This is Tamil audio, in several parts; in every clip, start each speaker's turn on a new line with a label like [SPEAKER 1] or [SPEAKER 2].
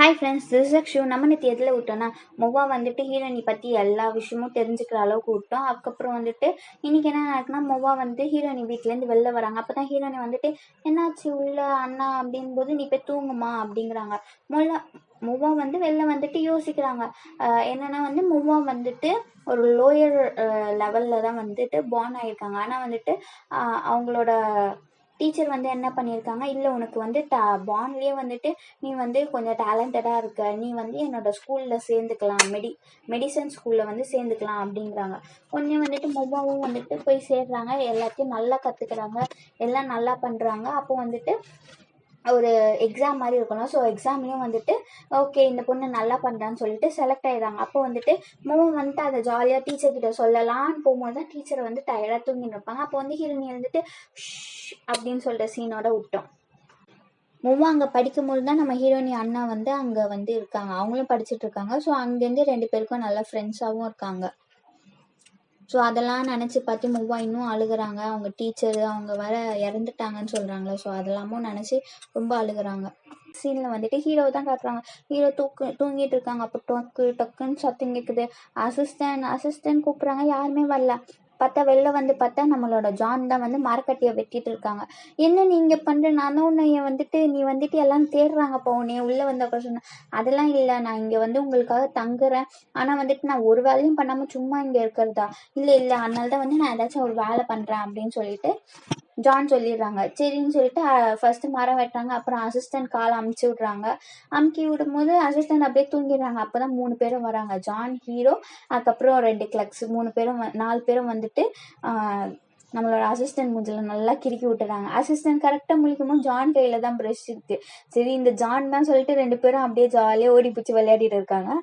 [SPEAKER 1] Hi friends, this is Akshu. நம்ம நேற்று எதில் விட்டோன்னா மொவா வந்துட்டு ஹீரோயினி பற்றி எல்லா விஷயமும் தெரிஞ்சுக்கிற அளவுக்கு விட்டோம். அதுக்கப்புறம் வந்துட்டு இன்றைக்கி என்ன நடக்குன்னா, மொவா வந்து ஹீரோயினி வீட்டிலேருந்து வெளில வராங்க. அப்போ தான் ஹீரோயினி வந்துட்டு என்னாச்சு உள்ள அண்ணா அப்படின்போது, நீ போய் தூங்குமா அப்படிங்கிறாங்க. மொவா வந்து வெளில வந்துட்டு யோசிக்கிறாங்க. என்னென்னா வந்து மொவா வந்துட்டு ஒரு லோயர் லெவலில் தான் வந்துட்டு பார்ன் ஆகியிருக்காங்க. ஆனால் வந்துட்டு அவங்களோட டீச்சர் வந்து என்ன பண்ணியிருக்காங்க, இல்லை உனக்கு வந்து பார்ன்லேயே வந்துட்டு நீ வந்து கொஞ்சம் டேலண்டடாக இருக்க, நீ வந்து என்னோட ஸ்கூலில் சேர்ந்துக்கலாம், மெடிசன் ஸ்கூலில் வந்து சேர்ந்துக்கலாம் அப்படிங்கிறாங்க. உடனே வந்துட்டு மொவ்வாவும் வந்துட்டு போய் சேர்றாங்க. எல்லாத்தையும் நல்லா கற்றுக்குறாங்க, எல்லாம் நல்லா பண்ணுறாங்க. அப்போ வந்துட்டு ஒரு எக்ஸாம் மாதிரி இருக்கணும். ஸோ எக்ஸாம்லேயும் வந்துட்டு ஓகே இந்த பொண்ணு நல்லா பண்ணுறான்னு சொல்லிட்டு செலக்ட் ஆகிடுறாங்க. அப்போ வந்துட்டு வந்துட்டு அதை ஜாலியாக டீச்சர்கிட்ட சொல்லலான்னு போகும்போது தான் டீச்சரை வந்து டயர்டாக தூங்கிட்டு இருப்பாங்க. அப்போ வந்து ஹீரோயினி வந்துட்டு அப்படின்னு சொல்கிற சீனோட விட்டோம். மொவா அங்கே படிக்கும்போது தான் நம்ம ஹீரோயினி அண்ணா வந்து அங்கே வந்து இருக்காங்க, அவங்களும் படிச்சுட்டு இருக்காங்க. ஸோ அங்கேருந்து 2 பேருக்கும் நல்ல ஃப்ரெண்ட்ஸாகவும் இருக்காங்க. ஸோ அதெல்லாம் நினச்சி பார்த்து மொவா இன்னும் அழுகுறாங்க. அவங்க டீச்சரு அவங்க வர இறந்துட்டாங்கன்னு சொல்கிறாங்களே, ஸோ அதெல்லாமும் நினச்சி ரொம்ப அழுகுறாங்க. சீனில் வந்துட்டு ஹீரோ தான் காட்டுறாங்க. ஹீரோ தூங்கிட்டு இருக்காங்க. அப்போ டொக்குன்னு சத்தம் கேட்குது. அசிஸ்டன்ட் கூப்பிட்றாங்க, யாருமே வரல. பார்த்தா வெளில வந்து பார்த்தா நம்மளோட ஜான் தான் வந்து மரக்கட்டியை வெட்டிட்டு இருக்காங்க. என்ன நீங்கள் பண்ணுற, நானும் உன்னைய வந்துட்டு நீ வந்துட்டு எல்லாம் தேடுறாங்கப்பா உன்னைய உள்ளே வந்து அப்புறம் சொன்னேன். அதெல்லாம் இல்லை, நான் இங்கே வந்து உங்களுக்காக தங்குறேன். ஆனால் வந்துட்டு நான் ஒரு வேலையும் பண்ணாமல் சும்மா இங்கே இருக்கிறதா? இல்லை அதனால தான் வந்து நான் ஏதாச்சும் ஒரு வேலை பண்ணுறேன் அப்படின்னு சொல்லிட்டு ஜான் சொல்லிடுறாங்க. சரின்னு சொல்லிட்டு ஃபர்ஸ்ட் மரம் வெட்டுறாங்க. அப்புறம் அசிஸ்டன்ட் காலை அமுச்சு விட்றாங்க. அமுக்கி விடும்போது அசிஸ்டன்ட் அப்படியே தூங்கிடுறாங்க. அப்போதான் 3 பேரும் வராங்க. ஜான், ஹீரோ, அதுக்கப்புறம் 2 கிளக்ஸ், 4 பேரும் வந்துட்டு நம்மளோட அசிஸ்டன்ட் மூஞ்சில் நல்லா கிறுக்கி விட்டுறாங்க. அசிஸ்டன்ட் கரெக்டாக முழிக்கும்போது ஜான் கையில் தான் ப்ரஷ் இருக்கு. சரி இந்த ஜான் தான் சொல்லிட்டு 2 பேரும் அப்படியே ஜாலியாக ஓடி பிடிச்சி விளையாடிட்டு இருக்காங்க.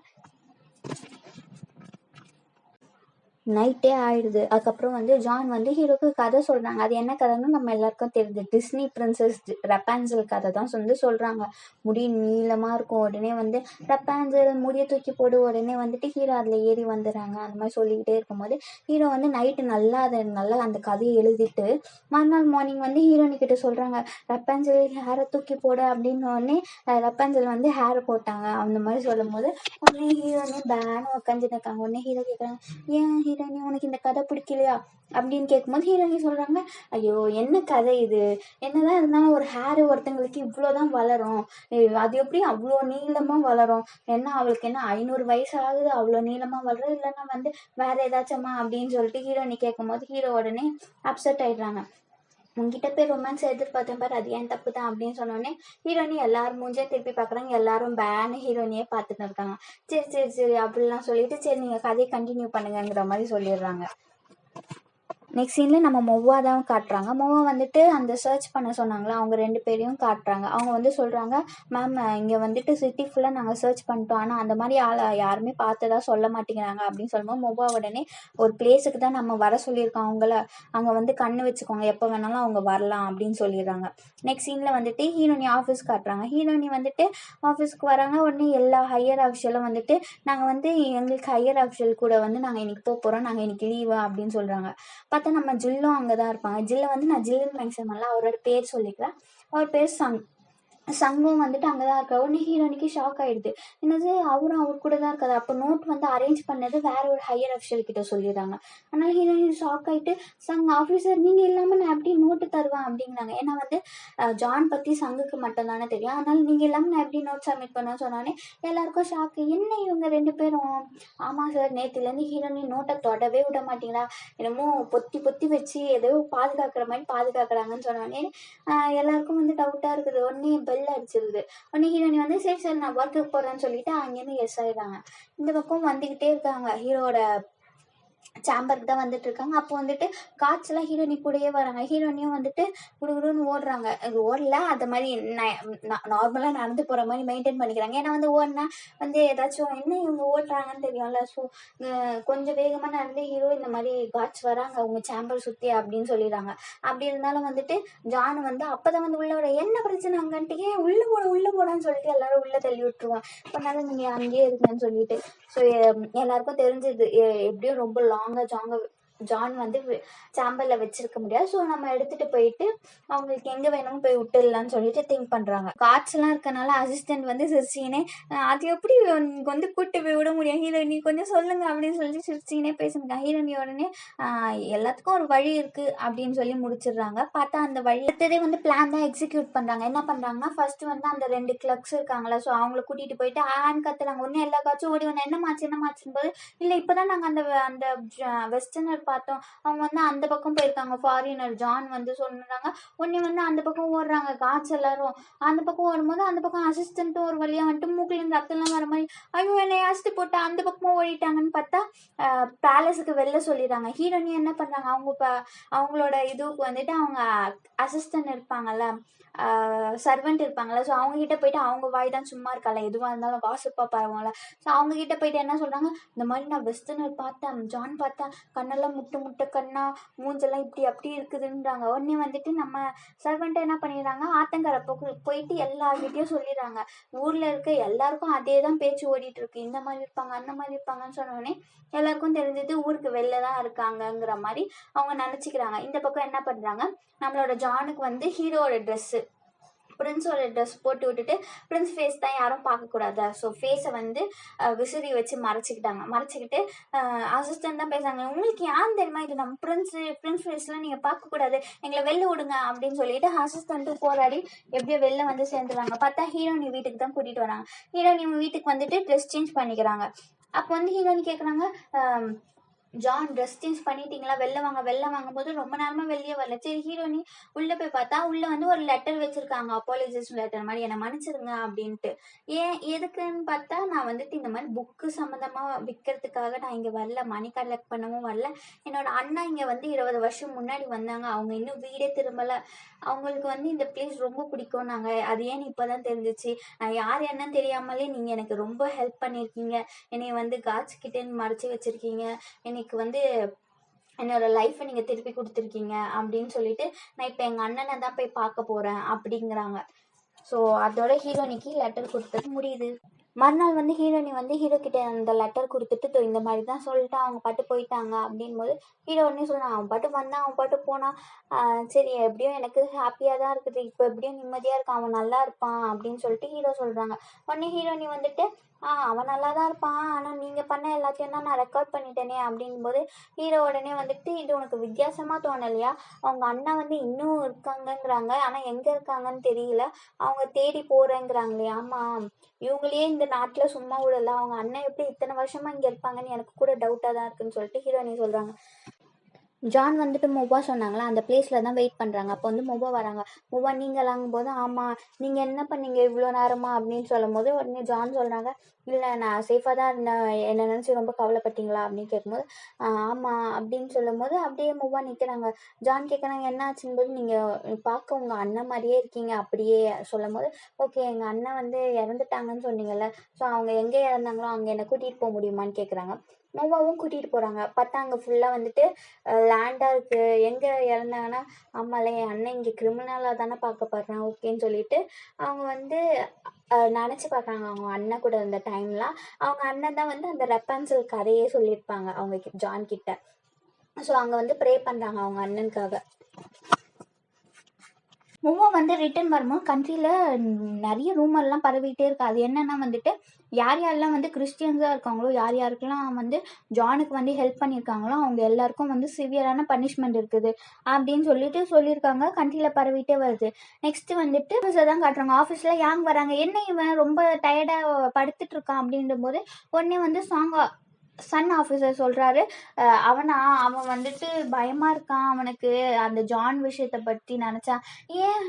[SPEAKER 1] நைட்டே ஆயிடுது. அதுக்கப்புறம் வந்து ஜான் வந்து ஹீரோக்கு கதை சொல்கிறாங்க. அது என்ன கதைன்னு நம்ம எல்லாருக்கும் தெரியுது. டிஸ்னி பிரின்சஸ் ரப்பான்சல் கதை தான் வந்து சொல்கிறாங்க. முடி நீளமாக இருக்கும். உடனே வந்து ரப்பான்சல் முடியை தூக்கி போடு, உடனே வந்துட்டு ஹீரோ அதில் ஏறி வந்துடுறாங்க. அந்த மாதிரி சொல்லிக்கிட்டே இருக்கும்போது ஹீரோ வந்து நைட்டு நல்லா அந்த கதையை எழுதிட்டு மறுநாள் மார்னிங் வந்து ஹீரோனி கிட்ட சொல்கிறாங்க, ரப்பான்சல் ஹேரை தூக்கி போடு அப்படின்னு. உடனே ரப்பான்சல் வந்து ஹேரை போட்டாங்க. அந்த மாதிரி சொல்லும் போது உடனே ஹீரோனே பேனும் உட்காந்துட்டு இருக்காங்க. உடனே ஹீரோ கேட்குறாங்க, ஏன் ஹீரோனி உனக்கு இந்த கதை பிடிக்கலையா அப்படின்னு கேட்கும்போது ஹீரோனி சொல்கிறாங்க, ஐயோ என்ன கதை இது, என்னதான் இருந்தாலும் ஒரு ஹேரு ஒருத்தங்களுக்கு இவ்வளோதான் வளரும், அது எப்படி அவ்வளோ நீளமாக வளரும், என்ன அவளுக்கு என்ன 500 வயசு ஆகுது அவ்வளோ நீளமாக வளரும், இல்லைன்னா வந்து வேற ஏதாச்சும்மா அப்படின்னு சொல்லிட்டு ஹீரோனி கேட்கும்போது ஹீரோ உடனே அப்செட் ஆயிடுறாங்க. உங்ககிட்ட போய் ரொமான்ஸ் எதிர்பார்த்தேன் பாரு, அது ஏன் தப்பு தான் அப்படின்னு சொன்னோடனே ஹீரோனி எல்லாரும் மூஞ்சே திருப்பி பார்க்குறாங்க. எல்லாரும் பேனு ஹீரோனியே பார்த்துட்டு இருக்காங்க. சரி அப்படிலாம் சொல்லிட்டு சரி நீங்கள் கதையை கண்டினியூ பண்ணுங்கிற மாதிரி சொல்லிடுறாங்க. நெக்ஸ்ட் சீனில் நம்ம மொவ்வா தான் காட்டுறாங்க. மொவ்வா வந்துட்டு அந்த சர்ச் பண்ண சொன்னாங்களா, அவங்க 2 பேரையும் காட்டுறாங்க. அவங்க வந்து சொல்கிறாங்க, மேம் இங்கே வந்துட்டு சிட்டி ஃபுல்லாக நாங்கள் சர்ச் பண்ணிட்டோம், ஆனால் அந்த மாதிரி ஆளை யாருமே பார்த்ததா சொல்ல மாட்டேங்கிறாங்க அப்படின்னு சொல்லும்போது மொவ்வா உடனே ஒரு பிளேஸுக்கு தான் நம்ம வர சொல்லியிருக்கோம் அவங்கள, அங்கே வந்து கண்ணு வச்சுக்கோங்க, எப்போ வேணாலும் அவங்க வரலாம் அப்படின்னு சொல்லிடுறாங்க. நெக்ஸ்ட் சீனில் வந்துட்டு ஹீரோனி ஆஃபீஸ் காட்டுறாங்க. ஹீரோனி வந்துட்டு ஆஃபீஸ்க்கு வராங்க. உடனே எல்லா ஹையர் அஃபிஷியலும் வந்துட்டு நாங்கள் வந்து எங்களுக்கு ஹையர் அஃபிஷியல் கூட வந்து நாங்கள் இன்னைக்கு போகிறோம், நாங்கள் இன்னைக்கு லீவு அப்படின்னு சொல்கிறாங்க. பார்த்தா நம்ம ஜில்லும் அங்கே தான் இருப்பாங்க. ஜில்லை வந்து நான் ஜில்லுன்னு மென்ஷன் பண்ணல, அவரோட பேர் சொல்லிக்கிறேன். அவர் பேர் சங்கும் வந்துட்டு அங்கே தான் இருக்கா. உடனே ஹீரோனிக்கு ஷாக் ஆகிடுது. என்னது அவரும் அவர் கூட தான் இருக்காது, அப்போ நோட் வந்து அரேஞ்ச் பண்ணது வேற ஒரு ஹையர் அஃபிஷியல் கிட்ட சொல்லிடுறாங்க. ஆனால் ஹீரோனி ஷாக் ஆகிட்டு, சங் ஆஃபீஸர் நீங்கள் இல்லாமல் நான் எப்படி நோட்டு தருவேன் அப்படிங்கிறாங்க. ஏன்னா வந்து ஜான் பற்றி சங்குக்கு மட்டும் தானே தெரியும், அதனால நீங்கள் இல்லாமல் நான் எப்படி நோட் சப்மிட் பண்ண சொன்னோன்னே எல்லாருக்கும் ஷாக்கு. என்ன இவங்க 2 பேரும், ஆமாம் சார் நேற்றுலேருந்து ஹீரோனி நோட்டை தொடவே விட மாட்டீங்களா, என்னமோ பொத்தி வச்சு ஏதோ பாதுகாக்கிற மாதிரி பாதுகாக்கிறாங்கன்னு சொன்னோடனே எல்லாருக்கும் வந்து டவுட்டாக இருக்குது. உடனே பெல் அடிச்சிருது. உடனே ஹீரோனி வந்து சரி நான் ஒர்க்குக்கு போகிறேன்னு சொல்லிட்டு அங்கேருந்து எஸ் ஆயிடுறாங்க. இந்த பக்கம் வந்துக்கிட்டே இருக்காங்க, ஹீரோட சாம்பருக்கு தான் வந்துட்டு இருக்காங்க. அப்போ வந்துட்டு காய்ச்சலாம் ஹீரோனி கூடயே வராங்க. ஹீரோனியும் வந்துட்டு குடுகுடுன்னு ஓடுறாங்க. இது ஓடல, அது மாதிரி நார்மலாக நடந்து போகிற மாதிரி மெயின்டைன் பண்ணிக்கிறாங்க. ஏன்னா வந்து ஓடினா வந்து ஏதாச்சும் என்ன இவங்க ஓடுறாங்கன்னு தெரியும்ல. ஸோ கொஞ்சம் வேகமாக நடந்து ஹீரோ இந்த மாதிரி காட்ச் வராங்க அவங்க சாம்பர் சுற்றி அப்படின்னு சொல்லிடுறாங்க. அப்படி இருந்தாலும் வந்துட்டு ஜான் வந்து அப்போதான் வந்து உள்ள வர, என்ன பிரச்சனை அங்கன்ட்டு, ஏன் உள்ளே போடான்னு சொல்லிட்டு எல்லாரும் உள்ளே தள்ளி விட்டுருவோம். இப்போனாலும் நீங்கள் அங்கேயே இருக்குன்னு சொல்லிட்டு. ஸோ எல்லாருக்கும் தெரிஞ்சது எப்படியும் ரொம்ப லாங்காக ஜான் வந்து சாம்பர்ல வச்சிருக்க முடியாது. ஸோ நம்ம எடுத்துட்டு போயிட்டு அவங்களுக்கு எங்க வேணுமோ போய் விட்டுடலாம்னு சொல்லிட்டு திங்க் பண்றாங்க. காய்ச்சலாம் இருக்கனால அசிஸ்டன்ட் வந்து சிரிச்சினே அது எப்படி உனக்கு வந்து கூட்டு போய் விட முடியும், ஹீரோயினி கொஞ்சம் சொல்லுங்க அப்படின்னு சொல்லி சிரிச்சினே பேசுனாங்க. ஹீரோயினி உடனே எல்லாத்துக்கும் ஒரு வழி இருக்கு அப்படின்னு சொல்லி முடிச்சிடுறாங்க. பார்த்தா அந்த வழி அடுத்ததே வந்து பிளான் தான் எக்ஸிக்யூட் பண்றாங்க. என்ன பண்றாங்கன்னா ஃபர்ஸ்ட் வந்து அந்த 2 கிளப்ஸ் இருக்காங்களா, ஸோ அவங்கள கூட்டிட்டு போயிட்டு ஆன்னு கத்துறாங்க. உடனே எல்லா காச்சும் ஓடி வந்து என்னமாச்சுன்னு போது இல்ல இப்பதான் நாங்க அந்த அந்த வெஸ்டர்னர் பார்த்தோம், அவங்க வந்து அந்த பக்கம் போயிருக்காங்க ஃபாரினர். ஜான் வந்து சொல்றாங்க. உடனே வந்து அந்த பக்கம் ஓடுறாங்க காட்ஸ் எல்லாரும். அந்த பக்கம் ஓடும்போது அந்த பக்கம் அசிஸ்டன்ட்டும் ஒரு வழியா வந்துட்டு மூக்குல இருந்து ரத்தம்லாம் வர மாதிரி ஐயோ என்னை அசிட்டு போட்டு அந்த பக்கமா ஓடிட்டாங்கன்னு பார்த்தா பேலஸுக்கு வெளில சொல்லிடுறாங்க. ஹீரோனி என்ன பண்றாங்க, அவங்களோட இதுக்கு வந்துட்டு அவங்க அசிஸ்டன்ட் இருப்பாங்கல்ல, சர்வெண்ட் இருப்பாங்கல்ல, ஸோ அவங்க கிட்ட போயிட்டு அவங்க வாய் தான் சும்மா இருக்கல, எதுவாக இருந்தாலும் காசுப்பா பரவாயில்ல, ஸோ அவங்க கிட்ட போயிட்டு என்ன சொல்றாங்க, இந்த மாதிரி நான் வெஸ்டர்னர் பார்த்தேன், ஜான் பார்த்தேன், கண்ணெல்லாம் முட்டை கண்ணா, மூஞ்செல்லாம் இப்படி அப்படி இருக்குதுன்றாங்க. உடனே வந்துட்டு நம்ம சர்வெண்ட் என்ன பண்ணிடுறாங்க, ஆத்தங்கரை போயிட்டு எல்லார்கிட்டையும் சொல்லிடுறாங்க. ஊர்ல இருக்க எல்லாருக்கும் அதே தான் பேச்சு ஓடிட்டு இருக்கு, இந்த மாதிரி இருப்பாங்க அந்த மாதிரி இருப்பாங்கன்னு சொன்ன உடனே எல்லாருக்கும் தெரிஞ்சது ஊருக்கு வெளில தான் இருக்காங்கங்கிற மாதிரி அவங்க நினைச்சுக்கிறாங்க. இந்த பக்கம் என்ன பண்றாங்க, நம்மளோட ஜானுக்கு வந்து ஹீரோட ட்ரெஸ்ஸு பிரின்ஸோட ட்ரெஸ் போட்டு விட்டுட்டு பிரின்ஸ் ஃபேஸ் தான் யாரும் பார்க்கக்கூடாது, ஸோ ஃபேஸை வந்து விசிறி வச்சு மறைச்சிக்கிட்டு அசிஸ்டன்ட் தான் பேசுறாங்க. உங்களுக்கு யாரும் தெரியுமா, இது நம்ம பிரின்ஸ் ஃபேஸ்லாம் நீங்கள் பார்க்கக்கூடாது, எங்களை வெளில விடுங்க அப்படின்னு சொல்லிட்டு அசிஸ்டண்ட்டும் போராடி எப்படியோ வெளில வந்து சேர்ந்துறாங்க. பார்த்தா ஹீரோனி வீட்டுக்கு தான் கூட்டிகிட்டு வராங்க. ஹீரோனி வீட்டுக்கு வந்துட்டு ட்ரெஸ் சேஞ்ச் பண்ணிக்கிறாங்க. அப்போ வந்து ஹீரோனி கேட்குறாங்க, ஜான் ட்ரெஸ் சேஞ்ச் பண்ணிட்டீங்களா, வெளில வாங்கும் போது ரொம்ப நேரமா வெளியே வரல. சரி ஹீரோனி உள்ள போய் பார்த்தா உள்ள வந்து ஒரு லெட்டர் வச்சிருக்காங்க, அப்பாலஜிஸ் லெட்டர் மாதிரி, என்னை மன்னிச்சிருங்க அப்படின்ட்டு. ஏன் எதுக்குன்னு பார்த்தா நான் வந்துட்டு இந்த மாதிரி புக்கு சம்மந்தமா விற்கிறதுக்காக நான் இங்கே வரல, மணி கலெக்ட் பண்ணவும் வரல. என்னோட அண்ணா இங்கே வந்து 20 வருஷம் முன்னாடி வந்தாங்க, அவங்க இன்னும் வீடே திரும்பல, அவங்களுக்கு வந்து இந்த பிளேஸ் ரொம்ப பிடிக்கும், நாங்கள் அது ஏன்னு இப்போதான் தெரிஞ்சிச்சு, நான் யார் என்னன்னு தெரியாமலே நீங்கள் எனக்கு ரொம்ப ஹெல்ப் பண்ணியிருக்கீங்க, என்னை வந்து காட்ஸ் கிட்டேன்னு மறைச்சி வச்சிருக்கீங்க, எனக்கு வந்து என்னோட லைஃப்பை நீங்கள் திருப்பி கொடுத்துருக்கீங்க அப்படின்னு சொல்லிட்டு நான் இப்போ எங்கள் அண்ணனை தான் போய் பார்க்க போகிறேன் அப்படிங்கிறாங்க. ஸோ அதோட ஹீரோனிக்கு லெட்டர் கொடுத்துட்டு முடியுது. மறுநாள் வந்து ஹீரோனி வந்து ஹீரோ கிட்ட அந்த லெட்டர் கொடுத்துட்டு இந்த மாதிரி தான் சொல்லிட்டு அவங்க பாட்டு போயிட்டாங்க அப்படின் போது ஹீரோ உடனே சொல்கிறான், அவன் பாட்டு வந்தான் அவன் பாட்டு போனான், சரி எப்படியும் எனக்கு ஹாப்பியாக தான் இருக்குது, இப்போ எப்படியும் நிம்மதியாக இருக்கான், அவன் நல்லா இருப்பான் அப்படின்னு சொல்லிட்டு ஹீரோ சொல்கிறாங்க. உடனே ஹீரோனி வந்துட்டு அவன் நல்லா தான் இருப்பான், ஆனால் நீங்கள் பண்ண எல்லாத்தையும் தான் நான் ரெக்கார்ட் பண்ணிட்டேனே அப்படின்போது ஹீரோ உடனே வந்துட்டு இது உனக்கு வித்தியாசமாக தோணலையா, அவங்க அண்ணா வந்து இன்னும் இருக்காங்கங்கிறாங்க, ஆனால் எங்கே இருக்காங்கன்னு தெரியல, அவங்க தேடி போகிறேங்கிறாங்களே. ஆமாம், இவங்களே இந்த நாட்டில் சும்மா விடல, அவங்க அண்ணன் எப்படி இத்தனை வருஷமா இங்கே இருப்பாங்கன்னு எனக்கு கூட டவுட்டாக தான் இருக்குன்னு சொல்லிட்டு ஹீரோயினி சொல்கிறாங்க. ஜான் வந்துட்டு மொபா சொன்னாங்களா, அந்த பிளேஸில் தான் வெயிட் பண்ணுறாங்க. அப்போ வந்து மொபா வராங்க. மொபா நீங்களாங்கும் போது ஆமாம் நீங்கள் என்ன பண்ணீங்க இவ்வளோ நேரமா அப்படின்னு சொல்லும் போது உடனே ஜான் சொல்கிறாங்க, இல்லை நான் சேஃபாக தான் இருந்தேன், என்னை நினச்சி ரொம்ப கவலைப்பட்டீங்களா அப்படின்னு கேட்கும்போது ஆமாம் அப்படின்னு சொல்லும் போது அப்படியே மொபா நிற்கிறாங்க. ஜான் கேட்குறாங்க என்ன ஆச்சுன்னு போது நீங்கள் பார்க்க உங்கள் அண்ணன் மாதிரியே இருக்கீங்க அப்படியே சொல்லும் போது ஓகே எங்கள் அண்ணன் வந்து இறந்துட்டாங்கன்னு சொன்னீங்கல்ல, ஸோ அவங்க எங்கே இறந்தாங்களோ அங்கே என்னை கூட்டிகிட்டு போக முடியுமான்னு கேட்குறாங்க. மொபாவும் கூட்டிகிட்டு போகிறாங்க. பார்த்தா அங்கே ஃபுல்லாக வந்துட்டு லேண்டாக இருக்குது, எங்கே இறந்தாங்கன்னா ஆமாம்ல என் அண்ணன் இங்கே கிரிமினலாக தானே பார்க்கப்படுறான் ஓகேன்னு சொல்லிட்டு அவங்க வந்து நினச்சி பார்க்குறாங்க அவங்க அண்ணன் கூட இருந்த டைம்லாம். அவங்க அண்ணன் தான் வந்து அந்த ரெப்பன்சல் கதையே சொல்லியிருப்பாங்க அவங்க ஜான் கிட்ட. ஸோ அங்கே வந்து ப்ரே பண்ணுறாங்க அவங்க அண்ணனுக்காக. மொபா வந்து ரிட்டர்ன் வரும்போது கண்ட்ரியில் நிறைய ரூமர்லாம் பரவிட்டே இருக்கு. அது என்னன்னா வந்துட்டு யார் யாரெல்லாம் வந்து கிறிஸ்டியன்ஸாக இருக்காங்களோ, யார் யாருக்கெல்லாம் வந்து ஜானுக்கு வந்து ஹெல்ப் பண்ணியிருக்காங்களோ அவங்க எல்லாருக்கும் வந்து சிவியரான பனிஷ்மெண்ட் இருக்குது அப்படின்னு சொல்லியிருக்காங்க. கண்ட்ரியில் பரவிட்டே வருது. நெக்ஸ்ட் வந்துட்டு தான் காட்டுறாங்க. ஆஃபீஸில் யாங் வராங்க, என்ன இவன் ரொம்ப டயர்டாக படுத்துட்டு இருக்கான் அப்படின்ற போது உடனே வந்து சன் ஆஃபீஸர் சொல்கிறாரு, அவன் வந்துட்டு பயமாக இருக்கான், அவனுக்கு அந்த ஜான் விஷயத்தை பற்றி நினச்சா ஏன்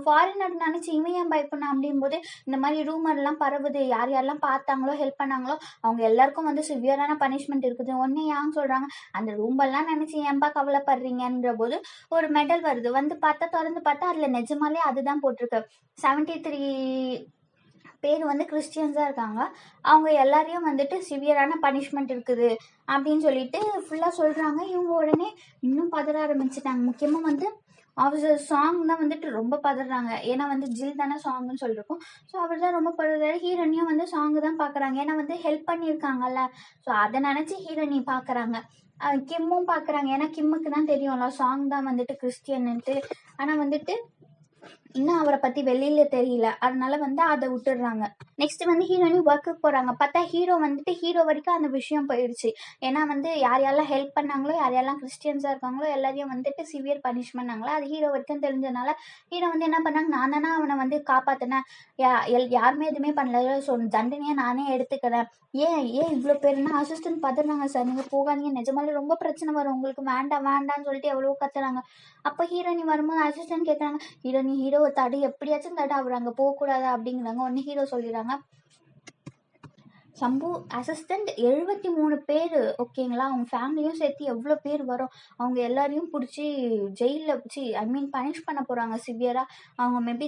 [SPEAKER 1] ஃபாரினர் நினச்சி இவன் ஏன் பயப்படணும் அப்படின்போது இந்த மாதிரி ரூமர்லாம் பரவுது, யார் யாரெல்லாம் பார்த்தாங்களோ ஹெல்ப் பண்ணாங்களோ அவங்க எல்லாருக்கும் வந்து சிவியரான பனிஷ்மெண்ட் இருக்குது. ஒன்னே யாங்க சொல்கிறாங்க, அந்த ரூமெல்லாம் நினச்சி ஏன்பா கவலைப்படுறீங்கன்ற போது ஒரு மெடல் வருது. வந்து திறந்து பார்த்தா அதில் நிஜமாலே அதுதான் போட்டிருக்கு. 73 பேர் வந்து கிறிஸ்டியன்ஸாக இருக்காங்க, அவங்க எல்லாரையும் வந்துட்டு சிவியரான பனிஷ்மெண்ட் இருக்குது அப்படின்னு சொல்லிட்டு ஃபுல்லாக சொல்கிறாங்க. இவங்க உடனே இன்னும் பதற ஆரம்பிச்சிட்டாங்க. முக்கியமாக வந்து அவர் சாங் தான் வந்துட்டு ரொம்ப பதறாங்க. ஏன்னா வந்து ஜில் தானே சாங்னு சொல்லியிருக்கோம். ஸோ அவர் தான் ரொம்ப பதறாரு. ஹீரோனியும் வந்து சாங் தான் பார்க்குறாங்க. ஏன்னா வந்து ஹெல்ப் பண்ணியிருக்காங்கல்ல. ஸோ அதை நினச்சி ஹீரோனி பார்க்குறாங்க. கிம்மும் பார்க்குறாங்க. ஏன்னா கிம்முக்கு தான் தெரியும்ல சாங் தான் வந்துட்டு கிறிஸ்டியன்ட்டு. ஆனால் வந்துட்டு இன்னும் அவரை பற்றி வெளியில தெரியல. அதனால வந்து அதை விட்டுடுறாங்க. நெக்ஸ்ட் வந்து ஹீரோனி ஒர்க்குக்கு போகிறாங்க. பார்த்தா ஹீரோ வந்துட்டு ஹீரோ வரைக்கும் அந்த விஷயம் போயிடுச்சு. ஏன்னா வந்து யார் யாரெல்லாம் ஹெல்ப் பண்ணாங்களோ, யார் யாரெல்லாம் கிறிஸ்டியன்ஸாக இருக்காங்களோ எல்லாரையும் வந்துட்டு சிவியர் பனிஷ் பண்ணாங்களோ அது ஹீரோ வரைக்கும் தெரிஞ்சதுனால ஹீரோ வந்து என்ன பண்ணாங்க, நான் தானே அவனை வந்து காப்பாற்றினேன், யாருமே எதுவுமே பண்ணல, ஸோ தண்டனையை நானே எடுத்துக்கிறேன். ஏன் இவ்வளோ பேருன்னா அசிஸ்டன்ட் பதறாங்க, சார் நீங்கள் போகாதீங்க, நிஜமாலே ரொம்ப பிரச்சனை வரும் உங்களுக்கு, வேண்டாம் வேண்டாம்னு சொல்லிட்டு எவ்வளோ கத்துறாங்க. அப்போ ஹீரோனி வரும்போது அசிஸ்டன்ட் கேட்குறாங்க, ஹீரோவை தடு, எப்படியாச்சும் தடு, அவர் அங்கே போகக்கூடாது அப்படிங்கிறாங்க. ஒன்று ஹீரோ சொல்லிடுறாங்க, சம்பு அசிஸ்டண்ட் 73 பேர், ஓகேங்களா, அவங்க ஃபேமிலியும் சேர்த்து எவ்வளோ பேர் வரும், அவங்க எல்லாரையும் பிடிச்சி ஜெயிலில் பிடிச்சி பனிஷ் பண்ண போகிறாங்க சிவியராக. அவங்க மேபி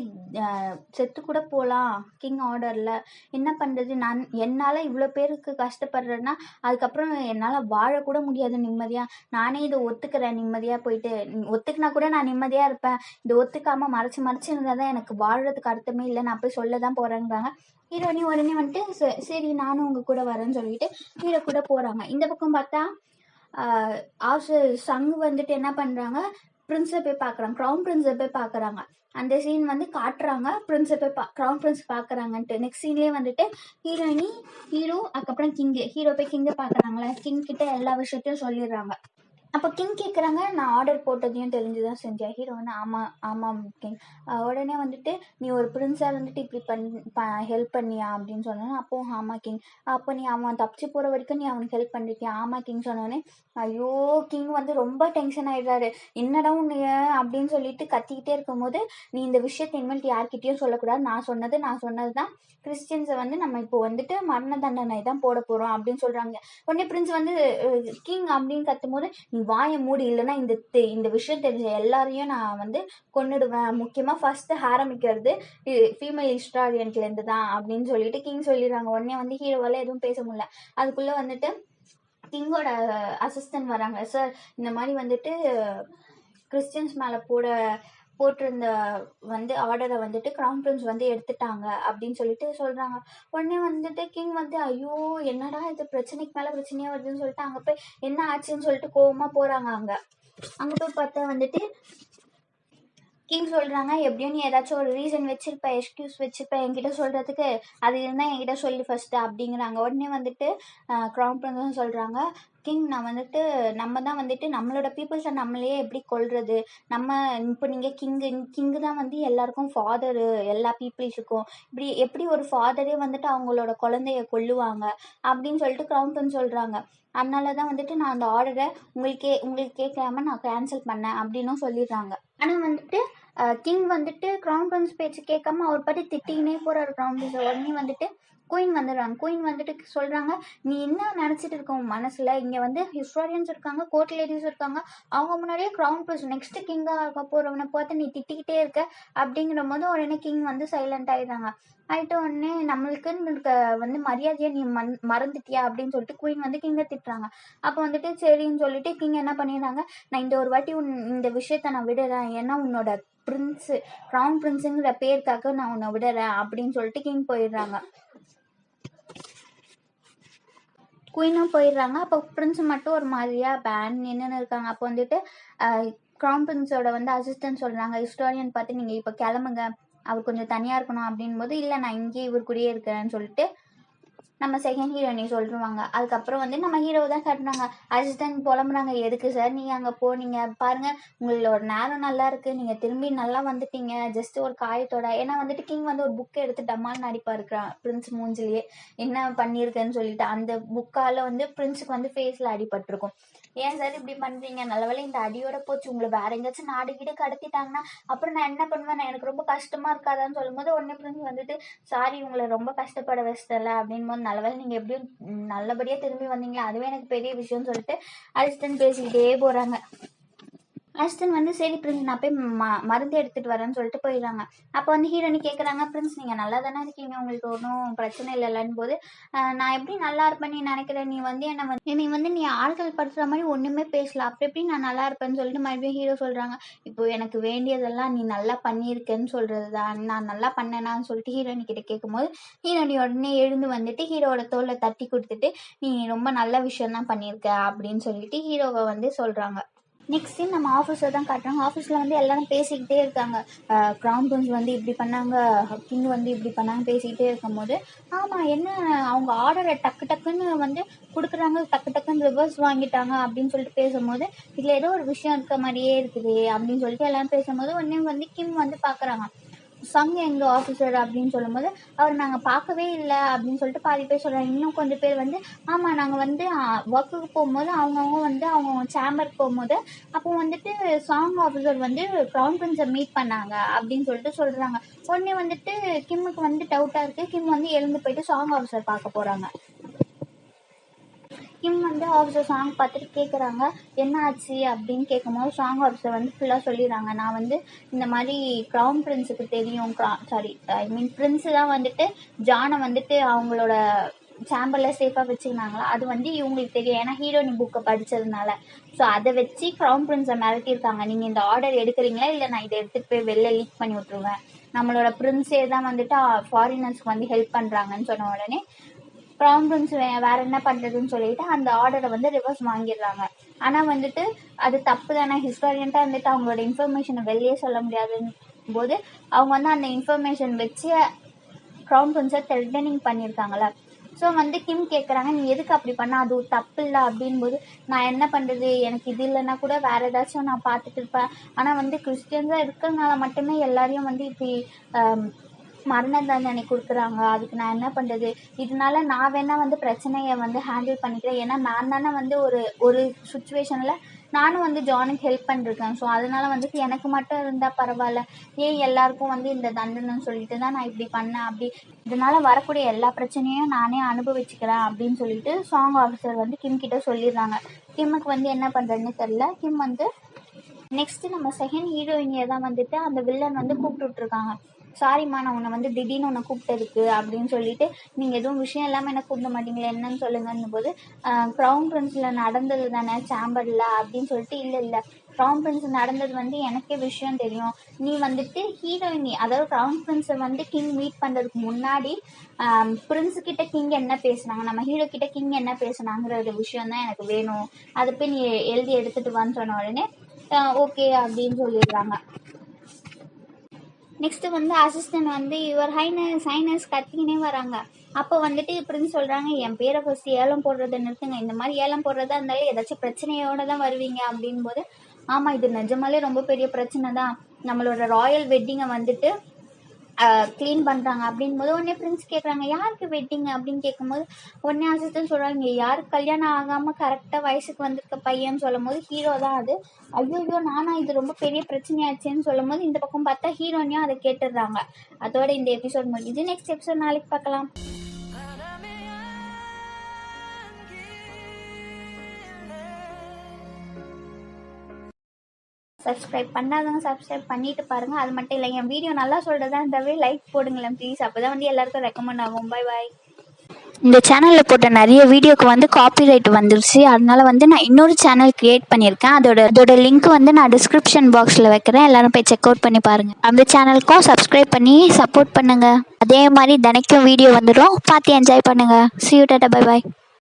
[SPEAKER 1] செத்து கூட போகலாம் கிங் ஆர்டரில். என்ன பண்ணுறது, என்னால் இவ்வளோ பேருக்கு கஷ்டப்படுறேன்னா அதுக்கப்புறம் என்னால் வாழக்கூட முடியாது நிம்மதியாக. நானே இதை ஒத்துக்கிறேன், நிம்மதியாக போயிட்டு ஒத்துக்கினா கூட நான் நிம்மதியாக இருப்பேன், இதை ஒத்துக்காமல் மறைச்சு இருந்தால் தான் எனக்கு வாழறதுக்கு அர்த்தமே இல்லை, நான் போய் சொல்ல தான் போகிறேங்கிறாங்க. ஹீரோனி உடனே வந்துட்டு சரி நானும் உங்க கூட வரேன்னு சொல்லிட்டு ஹீரோ கூட போறாங்க. இந்த பக்கம் பார்த்தா சங்கு வந்துட்டு என்ன பண்றாங்க, பிரின்ஸை போய் பார்க்குறாங்க, க்ரௌன் பிரின்ஸை போய் பார்க்குறாங்க. அந்த சீன் வந்து காட்டுறாங்க, பிரின்ஸை போய் க்ரௌன் பிரின்ஸ் பார்க்குறாங்கன்ட்டு. நெக்ஸ்ட் சீன்லேயே வந்துட்டு ஹீரோயினி, ஹீரோ, அதுக்கப்புறம் ஹீரோ போய் கிங்கை பார்க்குறாங்களே, கிங் கிட்ட எல்லா விஷயத்தையும் சொல்லிடுறாங்க. அப்போ கிங் கேட்குறாங்க, நான் ஆர்டர் போட்டதையும் தெரிஞ்சுதான் செஞ்சேன். ஹீரோ வந்து ஆமாம் கிங். உடனே வந்துட்டு நீ ஒரு பிரின்ஸாக வந்துட்டு இப்படி ஹெல்ப் பண்ணியா அப்படின்னு சொன்னோன்னே, அப்போ ஆமா கிங். அப்போ நீ அவன் தப்பிச்சு போகிற வரைக்கும் நீ அவனுக்கு ஹெல்ப் பண்ணிருக்கியா? ஆமா கிங் சொன்னோடனே ஐயோ, கிங் வந்து ரொம்ப டென்ஷன் ஆயிடுறாரு. என்னடா உன்னைய அப்படின்னு சொல்லிட்டு கத்திக்கிட்டே இருக்கும்போது, நீ இந்த விஷயத்தை இனிமேல் யார்கிட்டயும் சொல்லக்கூடாது, நான் சொன்னது தான், கிறிஸ்டியன்ஸை வந்து நம்ம இப்போ வந்துட்டு மரண தண்டனை தான் போட போகிறோம் அப்படின்னு சொல்கிறாங்க. உடனே பிரின்ஸ் வந்து கிங் அப்படின்னு கத்தும் போது, நீ வாயை மூடி, இல்லைன்னா இந்த விஷயம் தெரிஞ்ச எல்லாரையும் நான் வந்து கொன்னுடுவேன், முக்கியமாக ஃபர்ஸ்ட் ஆரம்பிக்கிறது ஃபீமேல் ஹிஸ்டாரியன்ட்லேருந்து தான் அப்படின்னு சொல்லிட்டு கிங் சொல்லிடுறாங்க. உடனே வந்து ஹீரோவால் எதுவும் பேச முடியல. அதுக்குள்ளே வந்துட்டு கிங்கோட அசிஸ்டன்ட் வராங்க. சார் இந்த மாதிரி வந்துட்டு கிறிஸ்டியன்ஸ் மேலே போட்டிருந்த வந்து ஆர்டரை வந்துட்டு க்ரௌன் பிரின்ஸ் வந்து எடுத்துட்டாங்க அப்படின்னு சொல்லிட்டு சொல்கிறாங்க. உடனே வந்துட்டு கிங் வந்து ஐயோ என்னடா இது, பிரச்சனைக்கு மேலே பிரச்சனையாக வருதுன்னு சொல்லிட்டு அங்கே போய் என்ன ஆச்சுன்னு சொல்லிட்டு கோவமாக போகிறாங்க. அங்கே போய் பார்த்தா வந்துட்டு கிங் சொல்கிறாங்க, எப்படியும் நீ ஏதாச்சும் ஒரு ரீசன் வச்சிருப்ப, எக்ஸ்கியூஸ் வச்சிருப்ப என்கிட்ட சொல்கிறதுக்கு, அது இருந்தால் என்கிட்ட சொல்லி ஃபஸ்ட்டு அப்படிங்கிறாங்க. உடனே வந்துட்டு க்ரௌன் பிரின்ஸ் சொல்கிறாங்க, கிங் நான் வந்துட்டு நம்ம தான் வந்துட்டு நம்மளோட பீப்புள்ஸை நம்மளையே எப்படி கொள்வது, நம்ம இப்போ நீங்கள் கிங்கு தான் வந்து எல்லாருக்கும் ஃபாதரு, எல்லா பீப்புள்ஸுக்கும் இப்படி எப்படி ஒரு ஃபாதரே வந்துட்டு அவங்களோட குழந்தைய கொல்லுவாங்க அப்படின்னு சொல்லிட்டு க்ரௌன் பிரின்ஸ் சொல்கிறாங்க. அதனால தான் வந்துட்டு நான் அந்த ஆர்டரை உங்களுக்கு கேட்காம நான் கேன்சல் பண்ணேன் அப்படின்னும் சொல்லிடுறாங்க. ஆனால் வந்துட்டு கிங் வந்துட்டு க்ரௌன் பிரின்ஸ் பேச்சு கேட்காம அவர் பற்றி திட்டிக்கினே போகிறாரு க்ரௌன் பிரின்ஸ். உடனே வந்துட்டு குயின் வந்துடுறாங்க. குயின் வந்துட்டு சொல்கிறாங்க, நீ என்ன நினச்சிட்டு இருக்க உன் மனசில், இங்கே வந்து ஹிஸ்டாரியன்ஸ் இருக்காங்க, கோர்ட் லேடிஸ் இருக்காங்க, அவங்க முன்னாடியே க்ரௌன் பிரின்ஸ் நெக்ஸ்ட் கிங்காக இருக்க போகிறவனை பார்த்து நீ திட்டிக்கிட்டே இருக்க அப்படிங்கிற போது உடனே கிங் வந்து சைலண்ட் ஆகிடுறாங்க. ஆகிட்டு உடனே நம்மளுக்குன்னு இருக்க வந்து மரியாதையை நீ மறந்துட்டியா அப்படின்னு சொல்லிட்டு குயின் வந்து கிங்கை திட்டுறாங்க. அப்போ வந்துட்டு சரின்னு சொல்லிட்டு கிங் என்ன பண்ணிடுறாங்க, நான் இந்த ஒரு வாட்டி இந்த விஷயத்த நான் விடுறேன், ஏன்னா உன்னோட பிரின்ஸு க்ரௌன் பிரின்ஸுங்கிற பேருக்காக நான் உன்னை விடுறேன் அப்படின்னு சொல்லிட்டு கிங் போயிடுறாங்க. குயினும் போயிடுறாங்க. அப்போ பிரின்ஸ் மட்டும் ஒரு மாதிரியாக பேன் என்னென்னு இருக்காங்க. அப்போ வந்துட்டு க்ரௌன் பிரின்ஸோட வந்து அசிஸ்டன்ட் சொல்கிறாங்க, ஹிஸ்டாரியன் பார்த்து நீங்கள் இப்போ கிளம்புங்க, அவர் கொஞ்சம் தனியாக இருக்கணும் அப்படின் போது, இல்லை நான் இங்கேயே இவர் கூடயே இருக்கிறேன்னு சொல்லிட்டு நம்ம செகண்ட் ஹீரோயினி சொல்லிடுவாங்க. அதுக்கப்புறம் வந்து நம்ம ஹீரோவை தான் காட்டுறாங்க. அசிஸ்டன்ட் புலம்புறாங்க, எதுக்கு சார் நீங்கள் அங்கே போனீங்க, பாருங்கள் உங்களோட நேரம் நல்லா இருக்குது, நீங்கள் திரும்பி நல்லா வந்துட்டீங்க ஜஸ்ட் ஒரு காயத்தோட. ஏன்னா வந்துட்டு கிங் வந்து ஒரு புக்கை எடுத்து டம்மால் நடிப்பா இருக்கிறான் பிரின்ஸ் மூஞ்சிலேயே என்ன பண்ணியிருக்கேன்னு சொல்லிட்டு. அந்த புக்கால் வந்து பிரின்ஸுக்கு வந்து ஃபேஸில் அடிபட்டிருக்கும். ஏன் சார் இப்படி பண்ணுறீங்க, நல்லவேளை இந்த அடியோட போச்சு, உங்களை வேற எங்கேயாச்சும் நாடு கீடு கடத்திட்டாங்கன்னா அப்புறம் நான் என்ன பண்ணுவேன், எனக்கு ரொம்ப கஷ்டமாக இருக்காதான்னு சொல்லும்போது உடனே பிரின்ஸ் வந்துட்டு சாரி உங்களை ரொம்ப கஷ்டப்பட வச்சிட்டல அப்படின் போது, நல்லவேளை நீங்கள் எப்படியும் நல்லபடியாக திரும்பி வந்தீங்களா, அதுவே எனக்கு பெரிய விஷயம்னு சொல்லிட்டு அசிஸ்டன்ட் பேசிக்கிட்டே போகிறாங்க. அஸ்டன் வந்து சரி பிரின்ஸ் நான் போய் மருந்து எடுத்துட்டு வரேன்னு சொல்லிட்டு போயிடுறாங்க. அப்போ வந்து ஹீரோனி கேட்குறாங்க, பிரின்ஸ் நீங்கள் நல்லா தானே இருக்கீங்க, உங்களுக்கு ஒன்றும் பிரச்சனை இல்லைன்னு போது நான் எப்படி நல்லா இருப்பேன்னு நீ நினைக்கிறேன், நீ ஆட்கள் படுத்துற மாதிரி ஒன்றுமே பேசல, அப்படி எப்படி நான் நல்லா இருப்பேன்னு சொல்லிட்டு மறுபடியும் ஹீரோ சொல்கிறாங்க. இப்போ எனக்கு வேண்டியதெல்லாம் நீ நல்லா பண்ணியிருக்கேன்னு சொல்கிறது தான், நான் நல்லா பண்ணேனான்னு சொல்லிட்டு ஹீரோனி கிட்ட கேட்கும்போது ஹீரோனி உடனே எழுந்து வந்துட்டு ஹீரோவோட தோலை தட்டி கொடுத்துட்டு நீ ரொம்ப நல்ல விஷயம் தான் பண்ணியிருக்க அப்படின்னு சொல்லிட்டு ஹீரோவை வந்து சொல்கிறாங்க. நெக்ஸ்ட் சீன் நம்ம ஆஃபீஸில் தான் காட்டுறாங்க. ஆஃபீஸில் வந்து எல்லாரும் பேசிக்கிட்டே இருக்காங்க. க்ரௌன் பிரின்ஸ் வந்து இப்படி பண்ணாங்க, கிங் வந்து இப்படி பண்ணாங்க பேசிக்கிட்டே இருக்கும்போது ஆமாம் என்ன அவங்க ஆர்டரை டக்கு டக்குன்னு வந்து கொடுக்குறாங்க, டக்கு டக்குன்னு ரிவர்ஸ் வாங்கிட்டாங்க அப்படின்னு சொல்லிட்டு பேசும்போது இதில் ஏதோ ஒரு விஷயம் இருக்க மாதிரியே இருக்குது அப்படின்னு சொல்லிட்டு எல்லாரும் பேசும்போது உடனே வந்து கிம் வந்து பார்க்குறாங்க. சங் எங்கள் ஆஃபீஸர் அப்படின்னு சொல்லும்போது அவர் நாங்கள் பார்க்கவே இல்லை அப்படின்னு சொல்லிட்டு பாதி பேர் சொல்கிறாங்க. இன்னும் கொஞ்சம் பேர் வந்து ஆமாம் நாங்கள் வந்து ஒர்க்குக்கு போகும்போது அவங்கவுங்க வந்து அவங்க சேம்பருக்கு போகும்போது அப்போ வந்துட்டு சாங் ஆஃபீஸர் வந்து க்ரௌன் பிரின்ஸை மீட் பண்ணாங்க அப்படின்னு சொல்லிட்டு சொல்கிறாங்க. உடனே வந்துட்டு கிம்முக்கு வந்து டவுட்டாக இருக்குது. கிம் வந்து எழுந்து போயிட்டு சாங் ஆஃபீஸர் பார்க்க போகிறாங்க. கிம் வந்து ஆஃபீஸர் சாங் பார்த்துட்டு கேட்குறாங்க என்ன ஆச்சு அப்படின்னு கேட்கும்போது சாங் ஆஃபீஸர் வந்து ஃபுல்லாக சொல்லிடுறாங்க. நான் வந்து இந்த மாதிரி க்ரௌன் பிரின்ஸுக்கு தெரியும், பிரின்ஸு தான் வந்துட்டு ஜானை வந்துட்டு அவங்களோட சேம்பரில் சேஃபாக வச்சுக்கினாங்களா அது வந்து இவங்களுக்கு தெரியும், ஏன்னா ஹீரோனி புக்கை படித்ததுனால. ஸோ அதை வச்சு க்ரௌன் பிரின்ஸை மிரட்டியிருக்காங்க, நீங்கள் இந்த ஆர்டர் எடுக்கிறீங்களா இல்லை நான் இதை எடுத்துகிட்டு போய் வெளில லீக் பண்ணி விட்ருவேன், நம்மளோட பிரின்ஸே தான் வந்துட்டு ஃபாரினர்ஸ்க்கு வந்து ஹெல்ப் பண்ணுறாங்கன்னு சொன்ன உடனே க்ரௌன் பிரின்ஸ் வேற என்ன பண்ணுறதுன்னு சொல்லிட்டு அந்த ஆர்டரை வந்து ரிவர்ஸ் வாங்கிடுறாங்க. ஆனால் வந்துட்டு அது தப்பு தானே, ஹிஸ்டாரியன்ட்டாக வந்துட்டு அவங்களோட இன்ஃபர்மேஷனை வெளியே சொல்ல முடியாதுன்னு போது அவங்க வந்து அந்த இன்ஃபர்மேஷன் வச்சு க்ரௌன் பிரின்ஸை த்ரெட்டனிங் பண்ணியிருக்காங்களே. ஸோ வந்து கிம் கேட்குறாங்க நீ எதுக்கு அப்படி பண்ண, அது தப்பு இல்லை அப்படின்போது நான் என்ன பண்ணுறது, எனக்கு இது இல்லைன்னா கூட வேறு ஏதாச்சும் நான் பார்த்துட்டு இருப்பேன், ஆனால் வந்து கிறிஸ்டியன்ஸாக இருக்கிறதுனால மட்டுமே எல்லாரையும் வந்து இப்படி மரண தண்டனை கொடுக்குறாங்க, அதுக்கு நான் என்ன பண்ணுறது, இதனால நான் வேணால் வந்து பிரச்சனையை வந்து ஹேண்டில் பண்ணிக்கிறேன், ஏன்னா நான் தானே வந்து ஒரு சுச்சுவேஷனில் நானும் வந்து ஜானுக்கு ஹெல்ப் பண்ணிருக்கேன், ஸோ அதனால வந்துட்டு எனக்கு மட்டும் இருந்தால் பரவாயில்ல, ஏன் எல்லாருக்கும் வந்து இந்த தண்டனைன்னு சொல்லிட்டு தான் நான் இப்படி பண்ணேன், அப்படி இதனால வரக்கூடிய எல்லா பிரச்சனையும் நானே அனுபவிச்சுக்கிறேன் அப்படின்னு சொல்லிட்டு சாங் ஆஃபீஸர் வந்து கிம் கிட்ட சொல்லிடுறாங்க. கிம்முக்கு வந்து என்ன பண்ணுறதுன்னு தெரில. கிம் வந்து நெக்ஸ்ட்டு நம்ம செகண்ட் ஹீரோயினியை தான் வந்துட்டு அந்த வில்லன் வந்து கூப்பிட்டு விட்ருக்காங்க. சாரிம்மா நான் உன்னை வந்து திடீர்னு உன்னை கூப்பிட்டதுக்கு அப்படின்னு சொல்லிட்டு நீங்கள் எதுவும் விஷயம் இல்லாமல் என்ன கூப்பிட மாட்டீங்களா என்னன்னு சொல்லுங்கன்னும் போது க்ரௌன் பிரின்ஸில் நடந்தது தானே சேம்பரில் அப்படின்னு சொல்லிட்டு இல்லை க்ரௌன் பிரின்ஸ் நடந்தது வந்து எனக்கே விஷயம் தெரியும், நீ வந்துட்டு ஹீரோயினி அதாவது க்ரௌன் பிரின்ஸை வந்து கிங் மீட் பண்ணுறதுக்கு முன்னாடி பிரின்ஸுக்கிட்ட கிங் என்ன பேசுனாங்க, நம்ம ஹீரோ கிட்ட கிங் என்ன பேசுனாங்கிற விஷயம் தான் எனக்கு வேணும், அதை போய் நீ எழுதி எடுத்துகிட்டு வான்னு சொன்ன உடனே ஓகே அப்படின்னு சொல்லிடுறாங்க. நெக்ஸ்ட்டு வந்து அசிஸ்டன்ட் வந்து யுவர் ஹைனஸ் கத்திக்கினே வராங்க. அப்போ வந்துட்டு பிரின்ஸ் சொல்கிறாங்க என் பேரை ஃபஸ்ட்டு ஏலம் போடுறதை நிறுத்துங்க, இந்த மாதிரி ஏலம் போடுறதா இருந்தாலும் ஏதாச்சும் பிரச்சனையோடு தான் வருவீங்க அப்படின் போது ஆமாம் இது நிஜமாலே ரொம்ப பெரிய பிரச்சனை தான், நம்மளோட ராயல் வெட்டிங்கை வந்துட்டு க்ளீன் பண்ணுறாங்க அப்படின் போது உடனே பிரின்ஸ் கேட்குறாங்க யாருக்கு வெட்டிங் அப்படின்னு கேட்கும்போது உடனே அசிஸ்டன்ட் சொல்கிறாங்க யாருக்கு கல்யாணம் ஆகாமல் கரெக்டாக வயசுக்கு வந்திருக்க பையன்னு சொல்லும் போது ஹீரோ தான் அது ஐயோ நானா இது ரொம்ப பெரிய பிரச்சனையாச்சுன்னு சொல்லும் போது இந்த பக்கம் பார்த்தா ஹீரோனையும் அதை கேட்டுடுறாங்க. அதோட இந்த எபிசோட் முடிஞ்சு. நெக்ஸ்ட் எபிசோட் நாளைக்கு பார்க்கலாம். சப்ஸ்கிரைப் பண்ணாதவங்க சப்ஸ்கிரைப் பண்ணிட்டு பாருங்கள். அது மட்டும் இல்லை என் வீடியோ நல்லா சொல்கிறதா இருந்தாவே லைக் போடுங்களேன் ப்ளீஸ், அப்போ தான் வந்து எல்லாருக்கும் ரெக்கமெண்ட் ஆகும். பாய். இந்த சேனலில் போட்ட நிறைய வீடியோக்கு வந்து காப்பிரைட் வந்துருச்சு, அதனால வந்து நான் இன்னொரு சேனல் க்ரியேட் பண்ணியிருக்கேன். அதோட லிங்க் வந்து நான் டிஸ்கிரிப்ஷன் பாக்ஸில் வைக்கிறேன், எல்லாரும் போய் செக் அவுட் பண்ணி பாருங்கள். அந்த சேனலுக்கும் சப்ஸ்கிரைப் பண்ணி சப்போர்ட் பண்ணுங்கள். அதே மாதிரி தினைக்கும் வீடியோ வந்துடும், பார்த்து என்ஜாய் பண்ணுங்கள். See you, Tata, bye.